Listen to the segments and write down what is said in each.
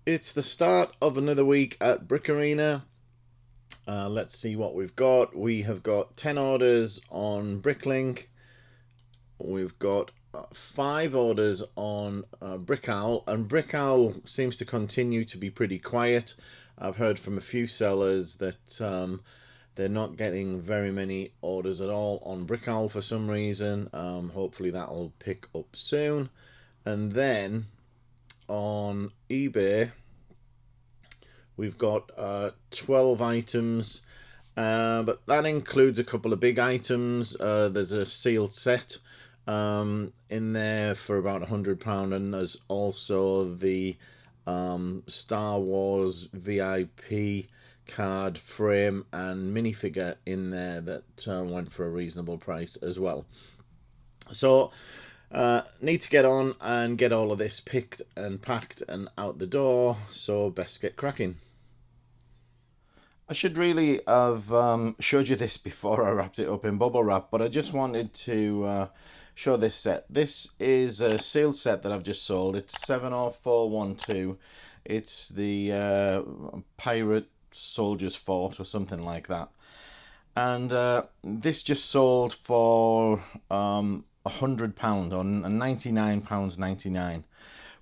It's the start of another week at Brick Arena. Let's see what we've got. We have got 10 orders on Bricklink. We've got 5 orders on Brick Owl, and Brick Owl seems to continue to be pretty quiet. I've heard from a few sellers that they're not getting very many orders at all on Brick Owl for some reason. Hopefully that'll pick up soon. And then on eBay, we've got 12 items, but that includes a couple of big items. There's a sealed set in there for about £100, and there's also the Star Wars VIP card frame and minifigure in there that went for a reasonable price as well. So need to get on and get all of this picked and packed and out the door, so best get cracking. I should really have showed you this before I wrapped it up in bubble wrap, but I just wanted to show this set. This is a sealed set that I've just sold. It's 70412. It's the Pirate Soldiers Fort or something like that. And this just sold for £100 on £99.99,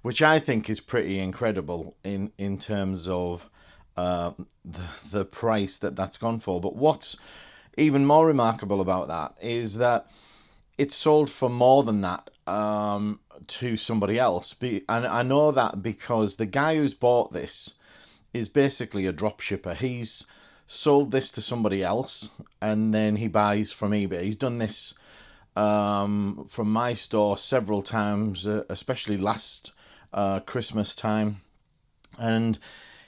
which I think is pretty incredible in terms of the price that's gone for. But what's even more remarkable about that is that it sold for more than that to somebody else. And I know that because the guy who's bought this is basically a drop shipper. He's sold this to somebody else and then he buys from eBay. He's done this from my store several times, especially last Christmas time. And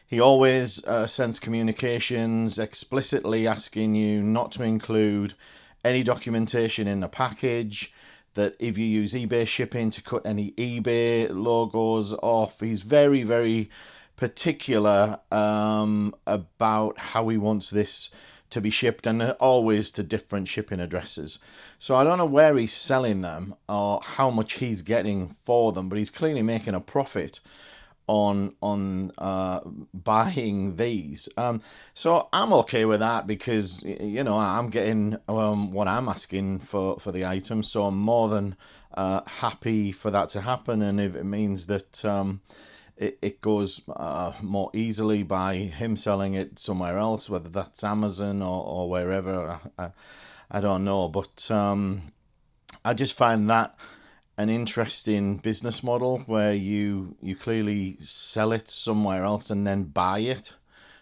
he always sends communications explicitly asking you not to include any documentation in the package, that if you use eBay shipping to cut any eBay logos off. He's very, very particular about how he wants this to be shipped, and always to different shipping addresses. So I don't know where he's selling them or how much he's getting for them, but he's clearly making a profit on buying these. So I'm okay with that because I'm getting what I'm asking for the item, so I'm more than happy for that to happen. And if it means that it goes more easily by him selling it somewhere else, whether that's Amazon or wherever, I don't know. But I just find that an interesting business model where you clearly sell it somewhere else and then buy it,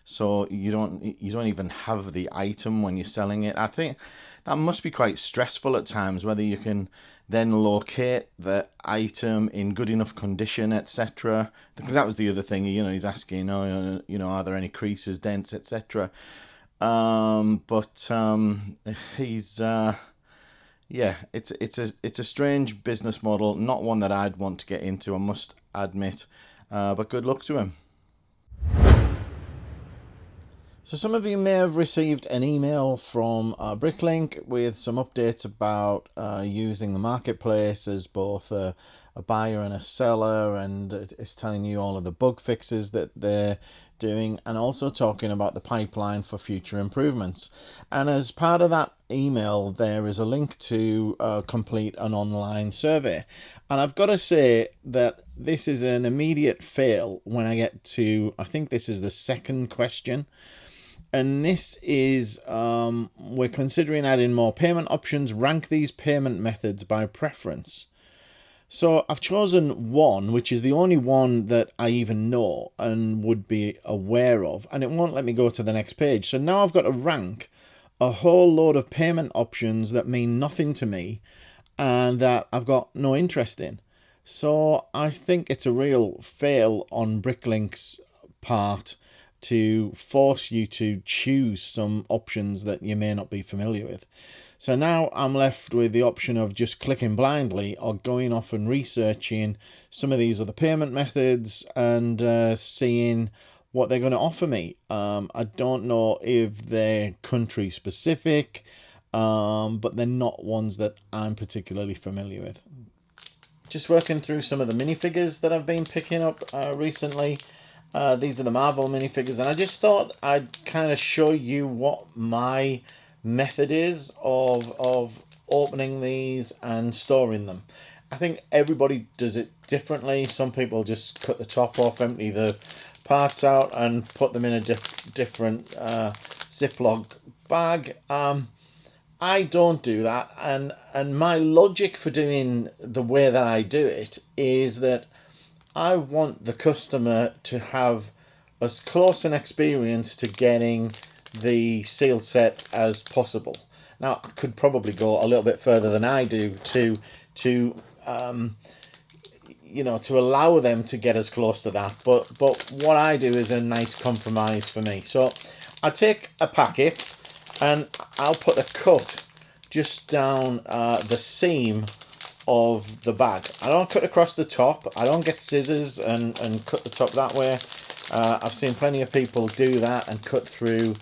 so you don't even have the item when you're selling it. I think that must be quite stressful at times, whether you can then locate the item in good enough condition, etc. Because that was the other thing, he's asking, are there any creases, dents, etc. But he's yeah, it's a strange business model, not one that I'd want to get into, I must admit. But good luck to him. So some of you may have received an email from Bricklink with some updates about using the marketplace as both a buyer and a seller, and it's telling you all of the bug fixes that they're doing, and also talking about the pipeline for future improvements. And as part of that email, there is a link to complete an online survey. And I've got to say that this is an immediate fail when I get to, I think this is the second question. And this is, we're considering adding more payment options. Rank these payment methods by preference. So I've chosen one, which is the only one that I even know and would be aware of, and it won't let me go to the next page. So now I've got to rank a whole load of payment options that mean nothing to me and that I've got no interest in. So I think it's a real fail on Bricklink's part to force you to choose some options that you may not be familiar with. So now I'm left with the option of just clicking blindly or going off and researching some of these other payment methods and seeing what they're going to offer me. I don't know if they're country specific, but they're not ones that I'm particularly familiar with. Just working through some of the minifigures that I've been picking up recently. These are the Marvel minifigures, and I just thought I'd kind of show you what my method is of opening these and storing them. I think everybody does it differently. Some people just cut the top off, empty the parts out, and put them in a different Ziploc bag. I don't do that, and my logic for doing the way that I do it is that I want the customer to have as close an experience to getting the sealed set as possible. Now, I could probably go a little bit further than I do to you know, to allow them to get as close to that. But what I do is a nice compromise for me. So I take a packet and I'll put a cut just down the seam of the bag. I don't cut across the top. I don't get scissors and cut the top that way. I've seen plenty of people do that and cut through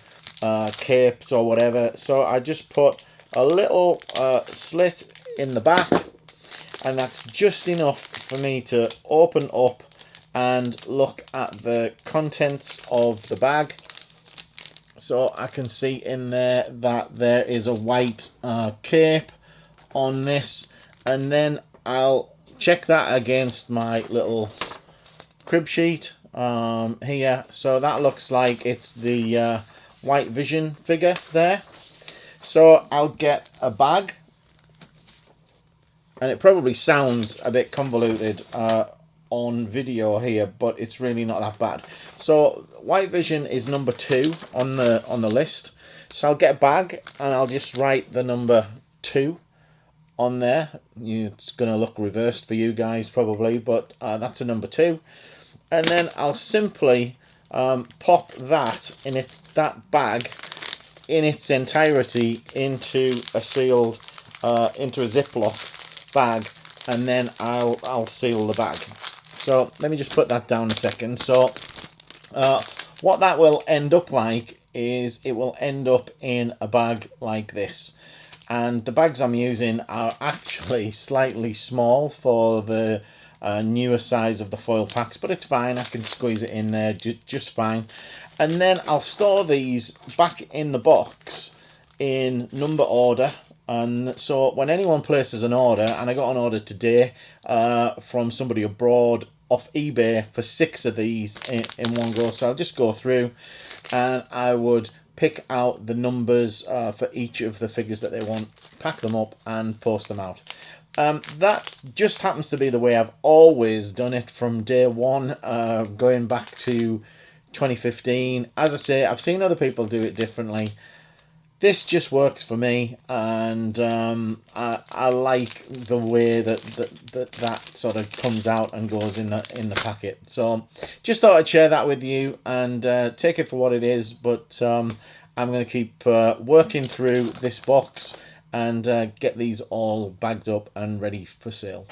capes or whatever. So I just put a little slit in the back, and that's just enough for me to open up and look at the contents of the bag. So I can see in there that there is a white cape on this, and then I'll check that against my little crib sheet here. So that looks like it's the White Vision figure there. So I'll get a bag, and it probably sounds a bit convoluted on video here, but it's really not that bad. So White Vision is number 2 on the list. So I'll get a bag and I'll just write the number 2 on there. It's going to look reversed for you guys probably, but that's a number 2. And then I'll simply pop that that bag in its entirety into a sealed into a Ziploc bag, and then I'll seal the bag. So let me just put that down a second. So what that will end up like is it will end up in a bag like this. And the bags I'm using are actually slightly small for the newer size of the foil packs, but it's fine. I can squeeze it in there just fine. And then I'll store these back in the box in number order. And so when anyone places an order, and I got an order today from somebody abroad off eBay for 6 of these in one go. So I'll just go through and I would pick out the numbers for each of the figures that they want, pack them up and post them out. That just happens to be the way I've always done it from day one, going back to 2015. As I say, I've seen other people do it differently. This just works for me, and I like the way that sort of comes out and goes in the packet. So just thought I'd share that with you and take it for what it is. But I'm going to keep working through this box and get these all bagged up and ready for sale.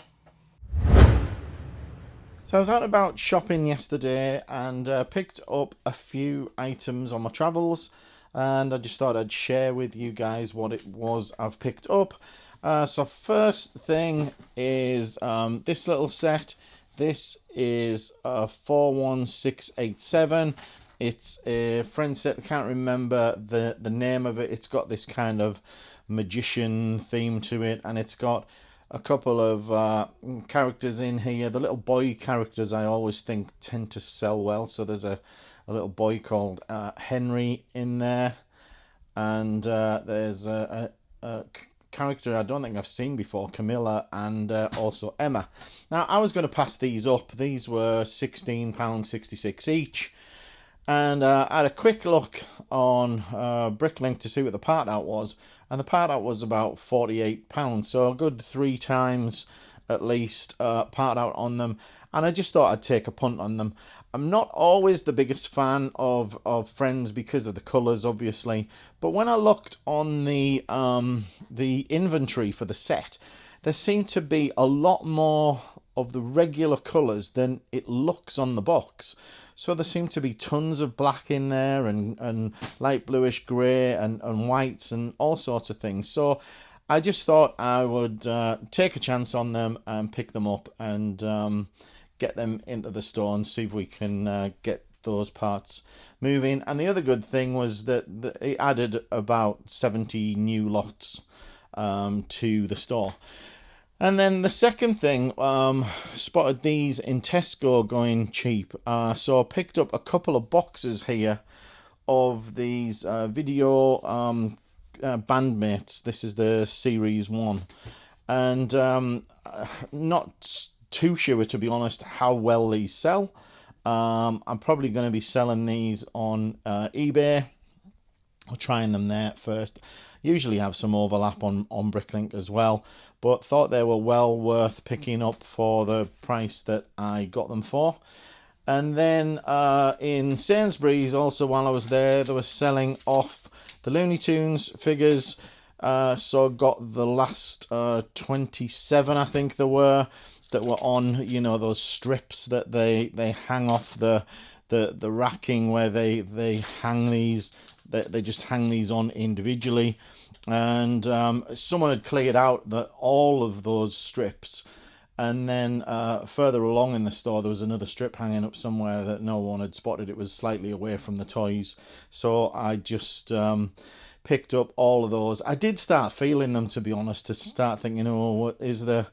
So I was out about shopping yesterday and picked up a few items on my travels, and I just thought I'd share with you guys what it was I've picked up. So first thing is this little set. This is 41687. It's a friend set. I can't remember the name of it. It's got this kind of magician theme to it, and it's got a couple of characters in here. The little boy characters I always think tend to sell well. So there's a little boy called Henry in there, and there's a character I don't think I've seen before, Camilla, and also Emma. Now I was going to pass these up. These were £16.66 each, and I had a quick look on Bricklink to see what the part out was, and the part out was about £48, so a good 3 times at least part out on them. And I just thought I'd take a punt on them. I'm not always the biggest fan of Friends because of the colours, obviously. But when I looked on the inventory for the set, there seemed to be a lot more of the regular colours than it looks on the box. So there seemed to be tons of black in there, and light bluish grey and whites and all sorts of things. So I just thought I would take a chance on them and pick them up and get them into the store and see if we can get those parts moving. And the other good thing was that it added about 70 new lots to the store. And then the second thing, spotted these in Tesco going cheap. So I picked up a couple of boxes here of these video bandmates. This is the series 1. And not too sure, to be honest, how well these sell. I'm probably going to be selling these on eBay, or trying them there first. Usually have some overlap on Bricklink as well, but thought they were well worth picking up for the price that I got them for. And then in Sainsbury's also, while I was there, they were selling off the Looney Tunes figures. So got the last 27, I think there were, that were on, you know, those strips that they hang off the racking, where they hang these. They just hang these on individually. And someone had cleared out all of those strips. And then further along in the store, there was another strip hanging up somewhere that no one had spotted. It was slightly away from the toys. So I just picked up all of those. I did start feeling them, to be honest, to start thinking, oh, what is the,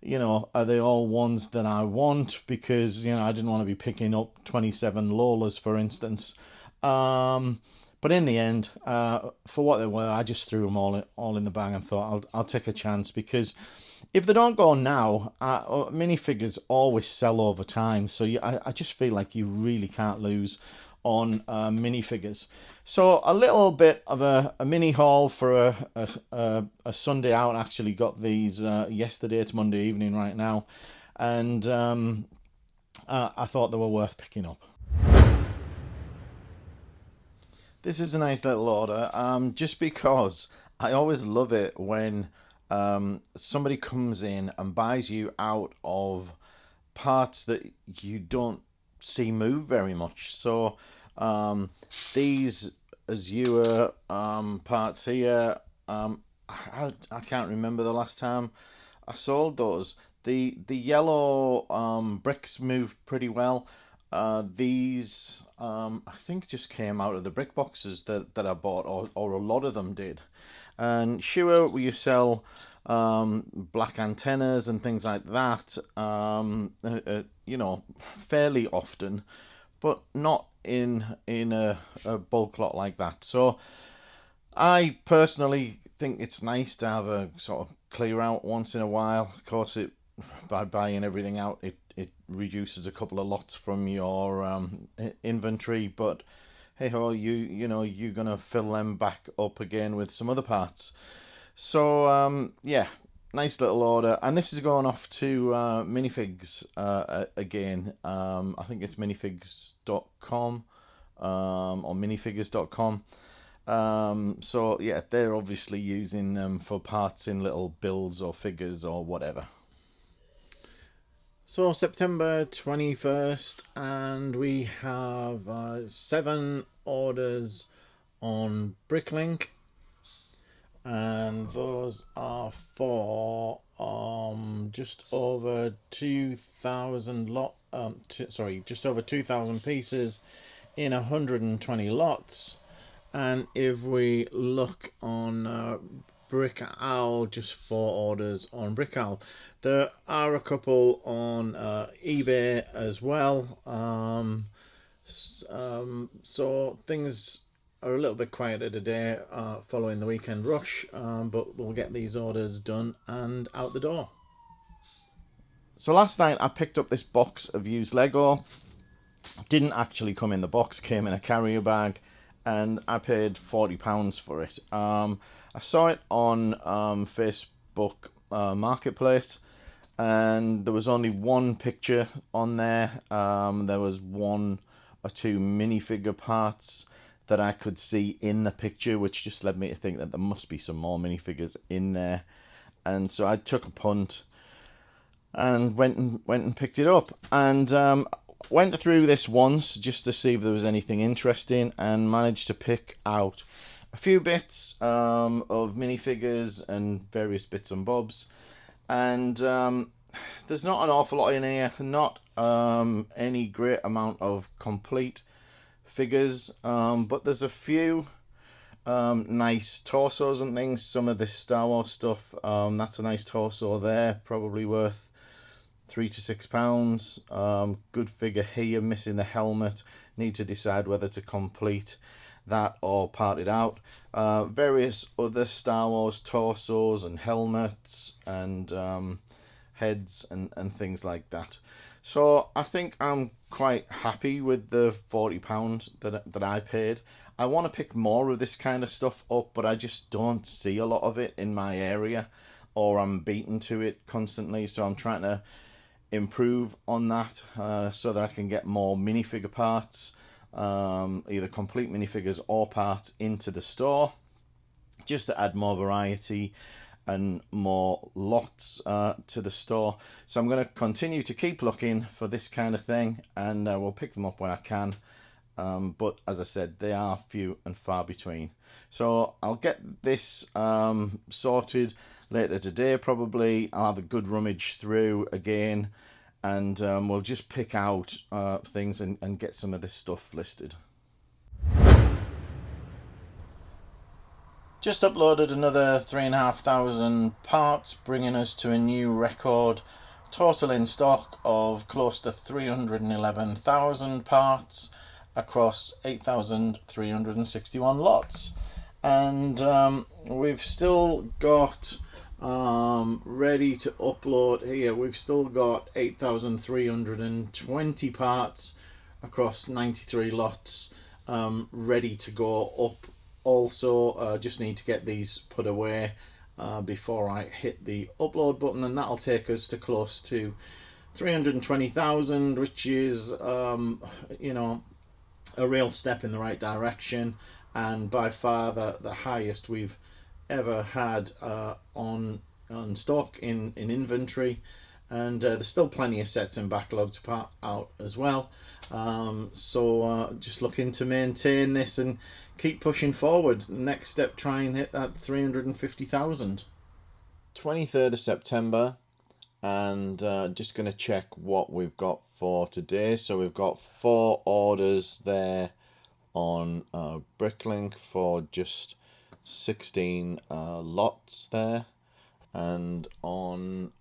you know, are they all ones that I want? Because, you know, I didn't want to be picking up 27 Lolas, for instance. But in the end, for what they were, I just threw them all in the bag and thought I'll take a chance, because if they don't go now, minifigures always sell over time. So I just feel like you really can't lose on minifigures. So a little bit of a mini haul for a Sunday out. I actually got these yesterday. It's Monday evening right now, and I thought they were worth picking up. This is a nice little order, just because I always love it when somebody comes in and buys you out of parts that you don't see move very much. So these Azure parts here, I can't remember the last time I sold those. The yellow bricks move pretty well. These I think just came out of the brick boxes that I bought, or a lot of them did. And sure, you sell black antennas and things like that, you know, fairly often, but not in a bulk lot like that. So I personally think it's nice to have a sort of clear out once in a while. Of course, by buying everything out, it reduces a couple of lots from your inventory, but hey ho, you know, you're gonna fill them back up again with some other parts. So yeah, nice little order, and this is going off to Minifigs again. I think it's minifigs.com or minifigures.com. So yeah, they're obviously using them for parts in little builds or figures or whatever. So September 21st, and we have 7 orders on Bricklink, and those are for just over 2,000 just over 2,000 pieces in 120 lots. And if we look on Brick Owl, just 4 orders on Brick Owl. There are a couple on eBay as well. So things are a little bit quieter today following the weekend rush, but we'll get these orders done and out the door. So last night I picked up this box of used Lego. Didn't actually come in the box, came in a carrier bag, and I paid £40 for it. I saw it on Facebook Marketplace, and there was only one picture on there. There was 1 or 2 minifigure parts that I could see in the picture, which just led me to think that there must be some more minifigures in there. And so I took a punt and went and picked it up, and went through this once just to see if there was anything interesting, and managed to pick out a few bits of minifigures and various bits and bobs. And there's not an awful lot in here, not any great amount of complete figures, but there's a few nice torsos and things. Some of this Star Wars stuff, that's a nice torso there, probably worth £3 to £6. Good figure here, missing the helmet. Need to decide whether to complete that or part it out. Various other Star Wars torsos and helmets and heads and things like that. So I think I'm quite happy with the £40 that I paid. I want to pick more of this kind of stuff up, but I just don't see a lot of it in my area, or I'm beaten to it constantly. So I'm trying to improve on that so that I can get more minifigure parts, either complete minifigures or parts, into the store, just to add more variety and more lots to the store. So I'm going to continue to keep looking for this kind of thing, and we'll pick them up when I can. But as I said, they are few and far between. So I'll get this sorted later today probably. I'll have a good rummage through again, and we'll just pick out things and get some of this stuff listed. Just uploaded another 3,500 parts, bringing us to a new record total in stock of close to 311,000 parts across 8,361 lots. And we've still got ready to upload here, we've still got 8,320 parts across 93 lots ready to go up. Also, just need to get these put away before I hit the upload button, and that'll take us to close to 320,000, which is you know, a real step in the right direction, and by far the highest we've ever had on stock in inventory. And there's still plenty of sets in backlog to part out as well. So just looking to maintain this and keep pushing forward. Next step, try and hit that 350,000. 23rd of September, and just going to check what we've got for today. So we've got 4 orders there on Bricklink for just 16 lots there, and on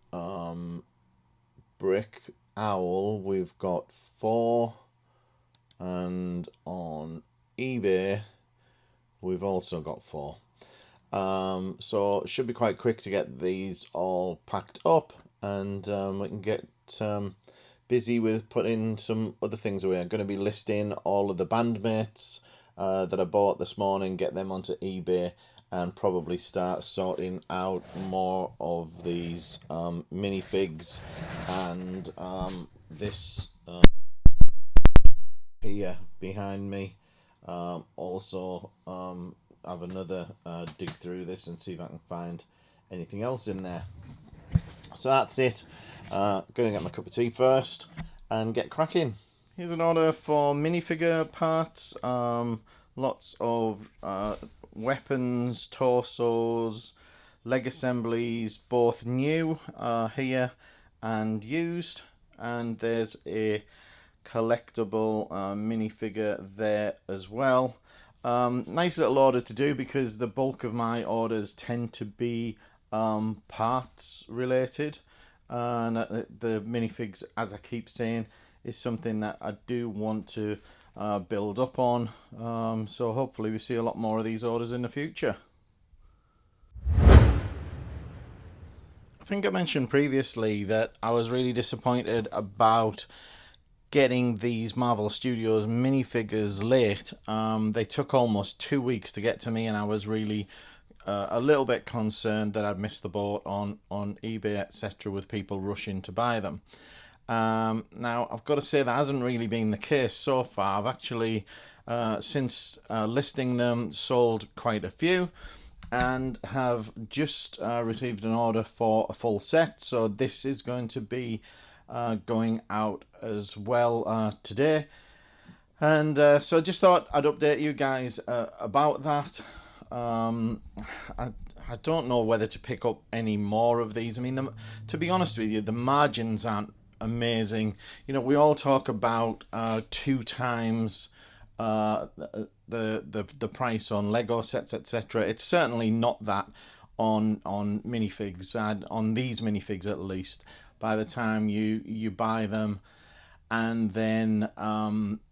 Brick Owl we've got 4, and on eBay we've also got 4. So it should be quite quick to get these all packed up, and we can get busy with putting some other things away. I'm going to be listing all of the bandmates that I bought this morning, get them onto eBay, and probably start sorting out more of these minifigs, and this here behind me. Also have another dig through this and see if I can find anything else in there. So that's it. Gonna get my cup of tea first and get cracking. Here's an order for minifigure parts. Lots of weapons, torsos, leg assemblies, both new here and used. And there's a collectible minifigure there as well. Nice little order to do, because the bulk of my orders tend to be parts related, and the minifigs, as I keep saying, is something that I do want to build up on, so hopefully we see a lot more of these orders in the future. I think I mentioned previously that I was really disappointed about getting these Marvel Studios minifigures late. They took almost 2 weeks to get to me, and I was really a little bit concerned that I'd missed the boat on eBay, etc., with people rushing to buy them. Now, I've got to say that hasn't really been the case so far. I've actually, since listing them, sold quite a few, and have just received an order for a full set. So this is going to be going out as well today. And so I just thought I'd update you guys about that. I don't know whether to pick up any more of these. I mean, to be honest with you, the margins aren't amazing. You know, we all talk about 2 times the price on Lego sets, etc. It's certainly not that on minifigs, and on these minifigs at least. By the time you buy them, and then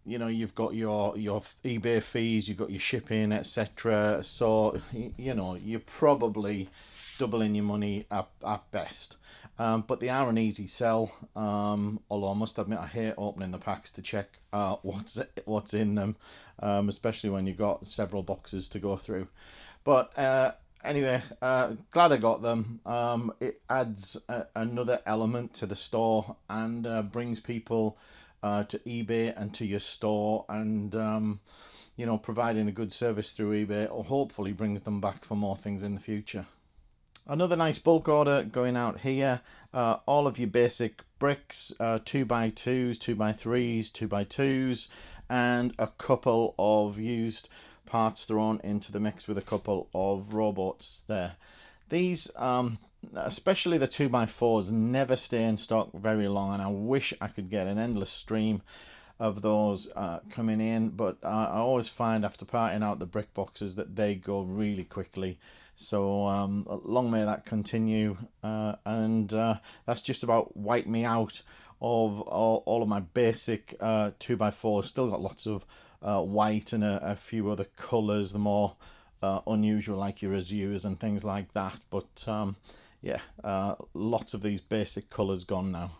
you know, you've got your eBay fees, you've got your shipping, etc. So you know, you're probably doubling your money at best. But they are an easy sell. Although I must admit, I hate opening the packs to check what's in them, especially when you've got several boxes to go through. But anyway, glad I got them. It adds another element to the store, and brings people to eBay and to your store, and you know, providing a good service through eBay, or hopefully brings them back for more things in the future. Another nice bulk order going out here. All of your basic bricks, 2x2s, 2x3s, 2x2s, and a couple of used parts thrown into the mix with a couple of robots there. These, especially the 2x4s, never stay in stock very long, and I wish I could get an endless stream of those coming in, but I always find after parting out the brick boxes that they go really quickly. So long may that continue, and that's just about wiped me out of all of my basic 2x4s. Still got lots of white and a few other colours, the more unusual, like your azures and things like that. But yeah, lots of these basic colours gone now.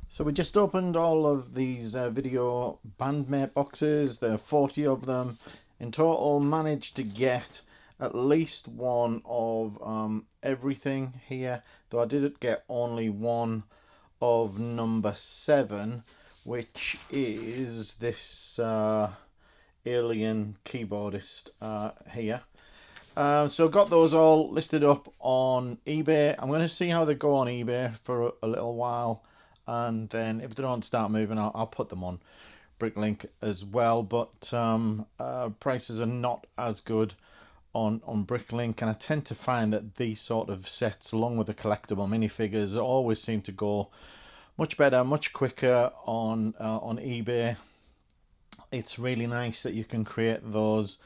So we just opened all of these video bandmate boxes. There are 40 of them in total. Managed to get at least one of everything here, though I did get only one of number 7, which is this alien keyboardist here. So got those all listed up on eBay. I'm going to see how they go on eBay for a little while, and then if they don't start moving, I'll put them on Bricklink as well. But prices are not as good on Bricklink, and I tend to find that these sort of sets, along with the collectible minifigures, always seem to go much better, much quicker on eBay. It's really nice that you can create those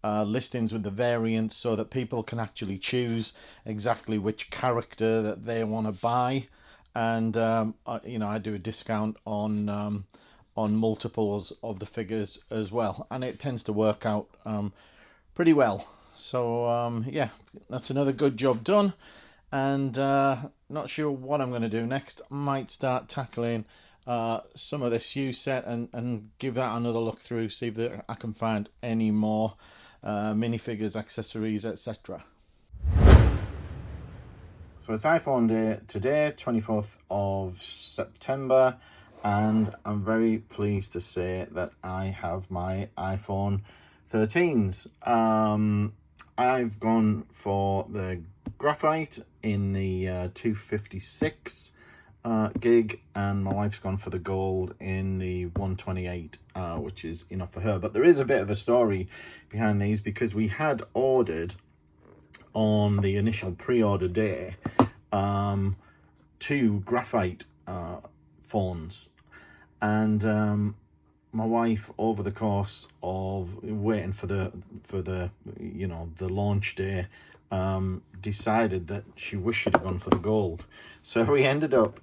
listings with the variants, so that people can actually choose exactly which character that they want to buy, and you know, I do a discount on multiples of the figures as well, and it tends to work out pretty well. So yeah, that's another good job done, and not sure what I'm going to do next. Might start tackling some of this used set and give that another look through, see if I can find any more minifigures, accessories, etc. So it's iPhone Day today, 24th of September, and I'm very pleased to say that I have my iPhone 13s. I've gone for the graphite in the 256 gig, and my wife's gone for the gold in the 128, which is enough for her. But there is a bit of a story behind these, because we had ordered on the initial pre-order day 2 graphite phones, and my wife, over the course of waiting for the you know, the launch day, decided that she wished she'd have gone for the gold. So we ended up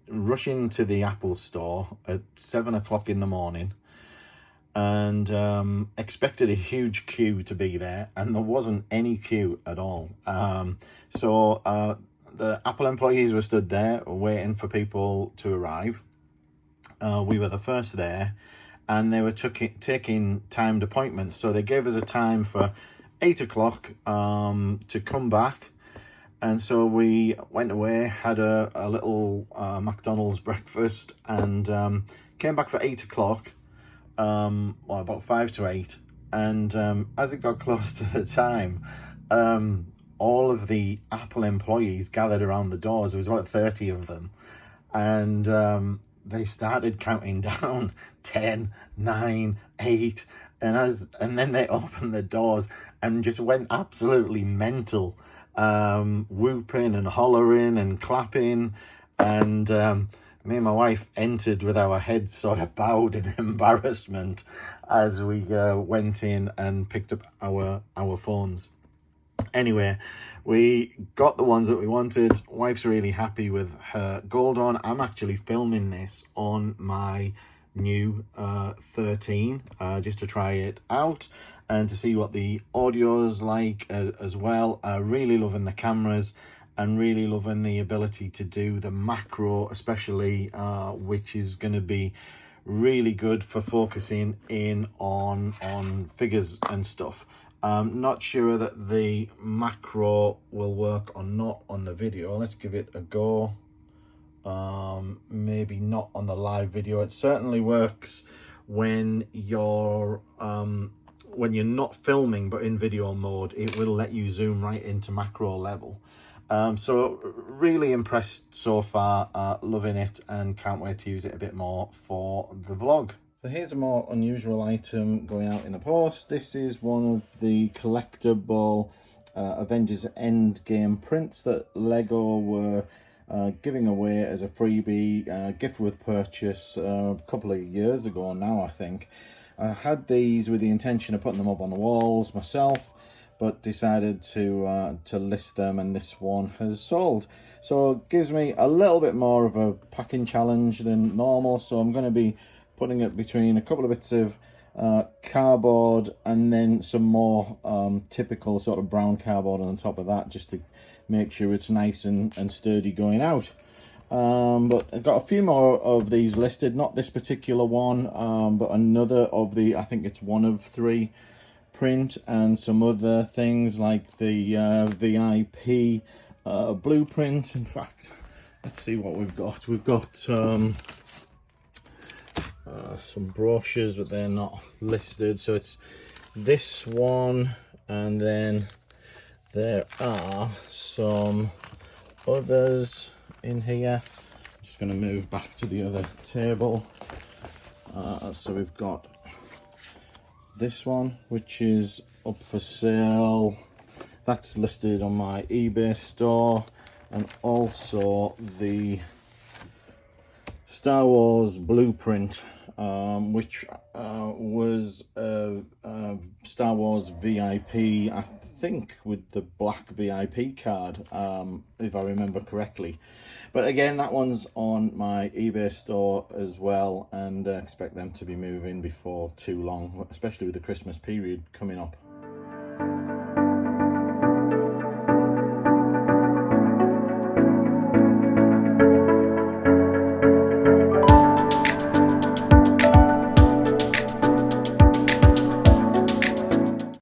rushing to the Apple store at 7 o'clock in the morning, and expected a huge queue to be there, and there wasn't any queue at all. So the Apple employees were stood there waiting for people to arrive. We were the first there, and they were taking timed appointments, so they gave us a time for 8 o'clock to come back. And so we went away, had a little McDonald's breakfast, and came back for 8 o'clock, well, about 5 to 8. And as it got close to the time, all of the Apple employees gathered around the doors. There was about 30 of them, and they started counting down 10, 9, 8, and then they opened the doors and just went absolutely mental, whooping and hollering and clapping, and me and my wife entered with our heads sort of bowed in embarrassment as we went in and picked up our phones. Anyway, we got the ones that we wanted. Wife's really happy with her gold on. I'm actually filming this on my new 13 just to try it out and to see what the audio's like as well. Really loving the cameras and really loving the ability to do the macro, especially, which is going to be really good for focusing in on figures and stuff. Not sure that the macro will work or not on the video. Let's give it a go. Maybe not on the live video. It certainly works when you're not filming but in video mode. It will let you zoom right into macro level. So really impressed so far, loving it, and can't wait to use it a bit more for the vlog. So here's a more unusual item going out in the post. This is one of the collectible Avengers Endgame prints that Lego were giving away as a freebie, gift with purchase, a couple of years ago now, I think. I had these with the intention of putting them up on the walls myself, but decided to list them, and this one has sold. So it gives me a little bit more of a packing challenge than normal, so I'm going to be putting it between a couple of bits of cardboard and then some more typical sort of brown cardboard on top of that, just to make sure it's nice and sturdy going out. But I've got a few more of these listed, not this particular one, but another of the, I think it's 1 of 3 print, and some other things like the VIP blueprint. In fact, let's see what we've got. We've got some brochures, but they're not listed, so it's this one, and then there are some others in here. I'm just going to move back to the other table. So we've got this one, which is up for sale. That's listed on my eBay store, and also the Star Wars blueprint, which was a Star Wars VIP, I think, with the black VIP card, if I remember correctly. But again, that one's on my eBay store as well, and expect them to be moving before too long, especially with the Christmas period coming up.